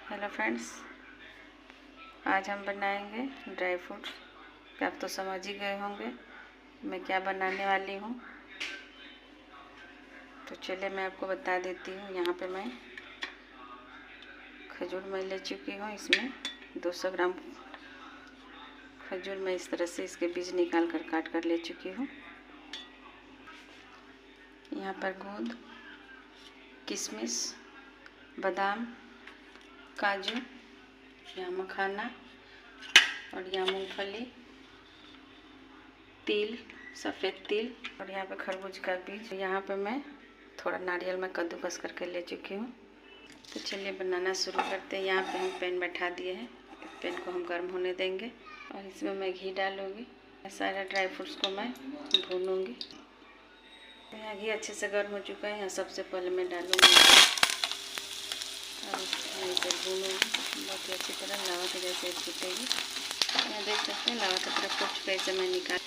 Hello friends, आज हम बनाएंगे ड्राई फ्रूट्स। क्या आप तो समझ ही गए होंगे मैं क्या बनाने वाली हूँ। तो चलिए मैं आपको बता देती हूँ। यहाँ पे मैं खजूर मैं ले चुकी हूँ। इसमें 200 ग्राम खजूर मैं इस तरह से इसके बीज निकाल कर काट कर ले चुकी हूँ। यहाँ पर गोंद, किशमिश, बादाम, काजू, यहाँ मखाना और यहाँ मूंगफली, तिल, सफ़ेद तिल और यहाँ पे खरबूज का बीज। यहाँ पे मैं थोड़ा नारियल में कद्दूकस करके ले चुकी हूँ। तो चलिए बनाना शुरू करते हैं। यहाँ पे हम पैन बैठा दिए हैं। इस पैन को हम गर्म होने देंगे और इसमें मैं घी डालूँगी। सारे ड्राई फ्रूट्स को मैं भूनूँगी। तो यहाँ घी अच्छे से गर्म हो चुका है। यहाँ सबसे पहले मैं डालूँगी और इसे भूनूँगी बहुत ही अच्छी तरह। लावा के जैसे फूटेगी। यहाँ देख सकते हैं लावा की तरफ फूट चुका है। इसे मैं निकाल